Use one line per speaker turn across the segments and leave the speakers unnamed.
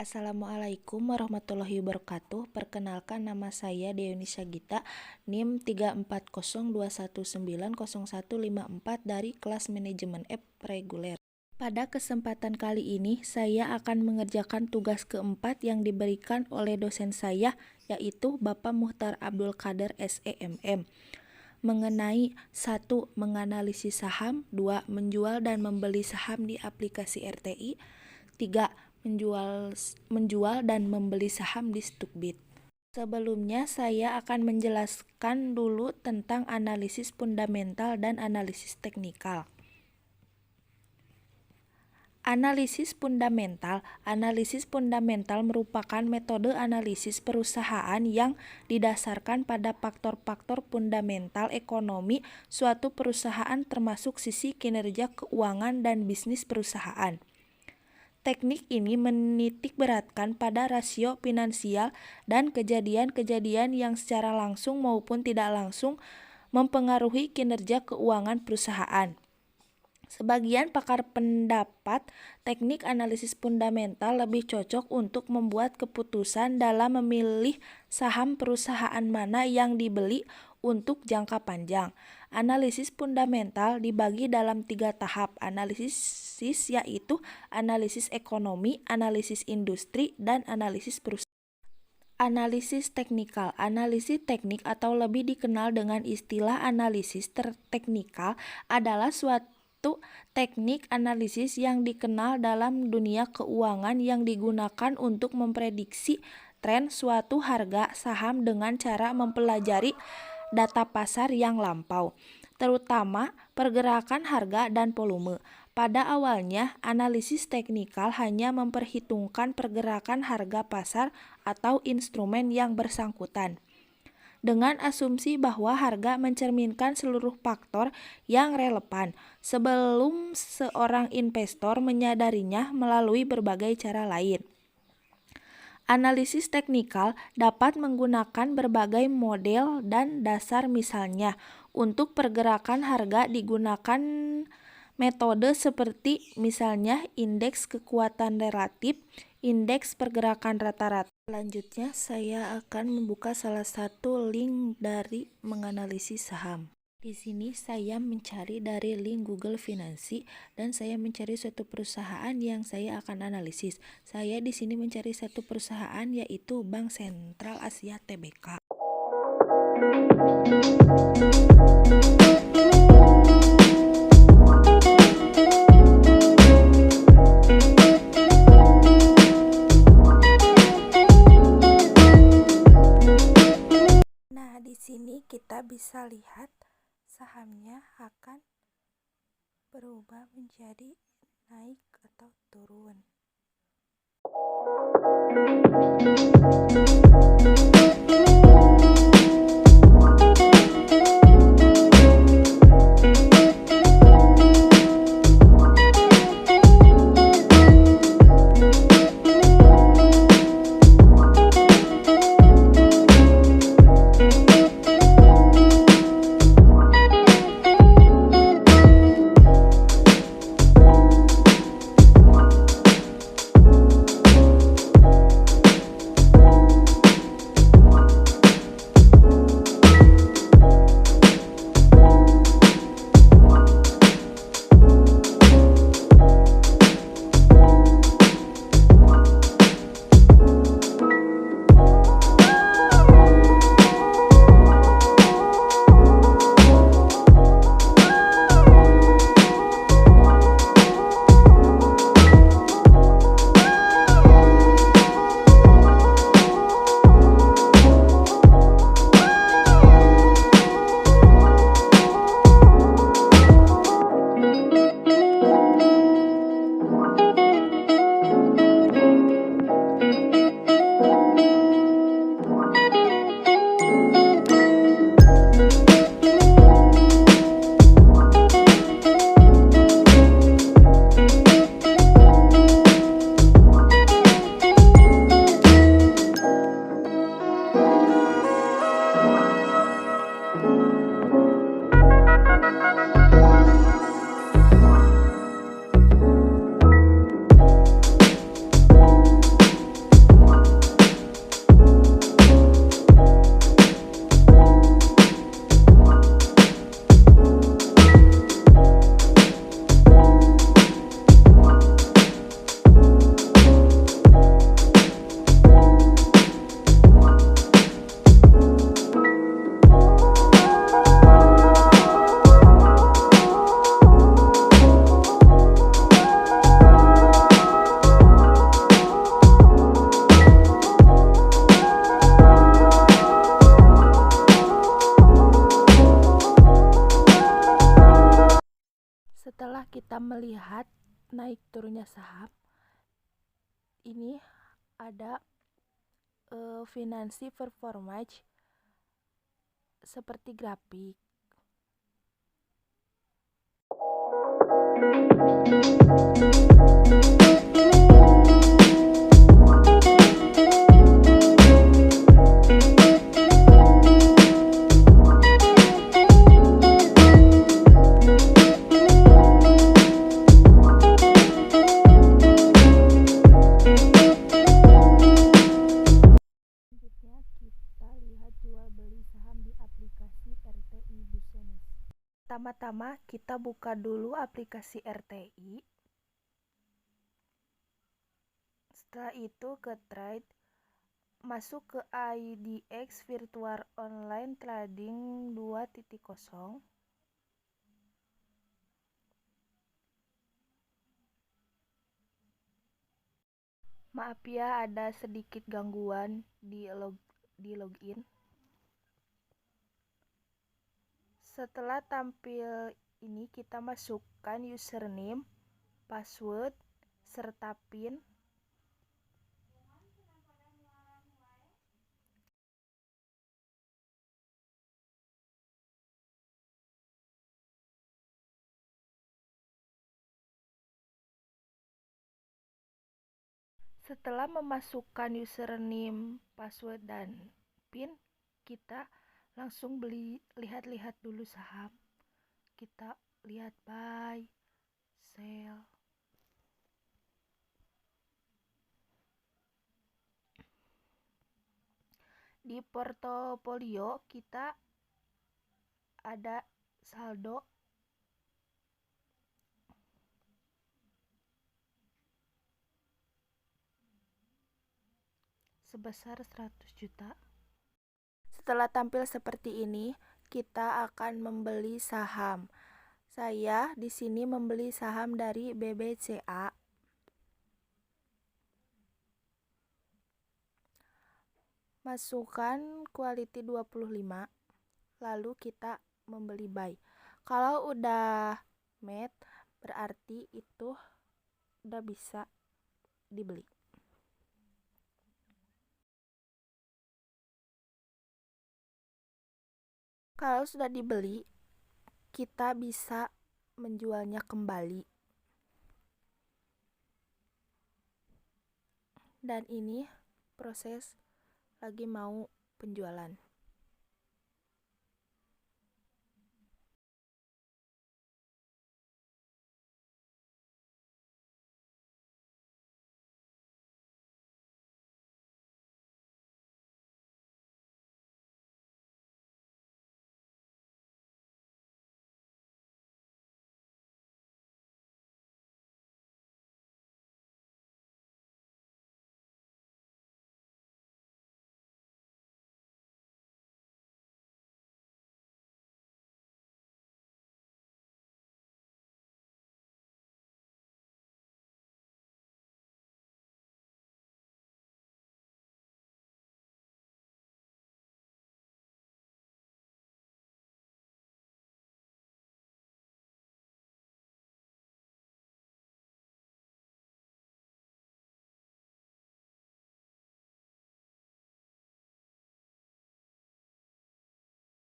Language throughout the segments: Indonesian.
Assalamualaikum warahmatullahi wabarakatuh. Perkenalkan, nama saya Deoni Sagita, NIM 34021900154 dari kelas manajemen App reguler. Pada kesempatan kali ini, saya akan mengerjakan tugas keempat yang diberikan oleh dosen saya, yaitu Bapak Muhtar Abdul Qadir SEMM, mengenai 1. Menganalisis saham, 2. Menjual dan membeli saham di aplikasi RTI, 3. Menjual dan membeli saham di Stukbit. Sebelumnya saya akan menjelaskan dulu tentang analisis fundamental dan analisis teknikal. Analisis fundamental merupakan metode analisis perusahaan yang didasarkan pada faktor-faktor fundamental ekonomi suatu perusahaan termasuk sisi kinerja keuangan dan bisnis perusahaan. Teknik ini menitikberatkan pada rasio finansial dan kejadian-kejadian yang secara langsung maupun tidak langsung mempengaruhi kinerja keuangan perusahaan. Sebagian pakar pendapat teknik analisis fundamental lebih cocok untuk membuat keputusan dalam memilih saham perusahaan mana yang dibeli untuk jangka panjang. Analisis fundamental dibagi dalam 3 tahap analisis, yaitu analisis ekonomi, analisis industri, dan analisis perusahaan. Analisis teknikal. Analisis teknik atau lebih dikenal dengan istilah analisis teknikal adalah suatu teknik analisis yang dikenal dalam dunia keuangan yang digunakan untuk memprediksi tren suatu harga saham dengan cara mempelajari data pasar yang lampau, terutama pergerakan harga dan volume. Pada awalnya, analisis teknikal hanya memperhitungkan pergerakan harga pasar atau instrumen yang bersangkutan, dengan asumsi bahwa harga mencerminkan seluruh faktor yang relevan sebelum seorang investor menyadarinya melalui berbagai cara lain. Analisis teknikal dapat menggunakan berbagai model dan dasar, misalnya untuk pergerakan harga digunakan metode seperti misalnya indeks kekuatan relatif, indeks pergerakan rata-rata. Selanjutnya saya akan membuka salah satu link dari menganalisis saham. Di sini saya mencari dari link Google Finansi dan saya mencari suatu perusahaan yang saya akan analisis. Saya di sini mencari satu perusahaan yaitu Bank Sentral Asia Tbk. Nah, di sini kita bisa lihat sahamnya akan berubah menjadi naik atau turun. naik turunnya saham ini ada financial performance seperti grafik. Selanjutnya kita lihat jual beli saham di aplikasi RTI Business. Pertama-tama kita buka dulu aplikasi RTI. Setelah itu ke trade, masuk ke IDX Virtual Online Trading 2.0. Maaf ya, ada sedikit gangguan di login. Setelah tampil ini, kita masukkan username, password, serta PIN. Setelah memasukkan username, password, dan PIN, kita langsung lihat-lihat dulu saham. Kita lihat buy, sell. Di portofolio kita ada saldo sebesar 100 juta. Setelah tampil seperti ini, kita akan membeli saham. Saya di sini membeli saham dari BBCA. Masukkan quality 25, lalu kita membeli buy. Kalau udah match, berarti itu udah bisa dibeli. Kalau sudah dibeli, kita bisa menjualnya kembali. Dan ini proses lagi mau penjualan.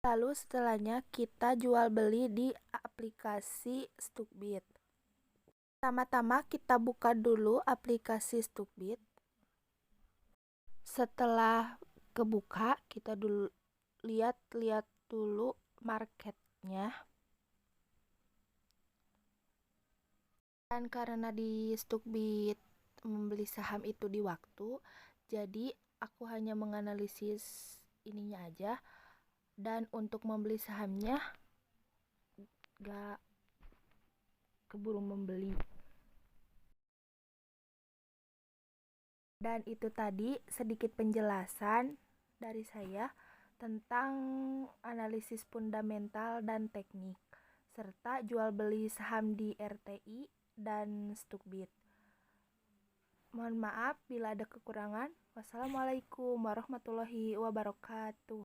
Lalu setelahnya kita jual beli di aplikasi Stockbit. Pertama-tama kita buka dulu aplikasi Stockbit. Setelah kebuka, kita dulu lihat dulu marketnya. Dan karena di Stockbit membeli saham itu di waktu, jadi aku hanya menganalisis ininya aja. Dan untuk membeli sahamnya gak keburu membeli. Dan itu tadi sedikit penjelasan dari saya tentang analisis fundamental dan teknik, serta jual beli saham di RTI dan Stockbit. Mohon maaf bila ada kekurangan. Wassalamualaikum warahmatullahi wabarakatuh.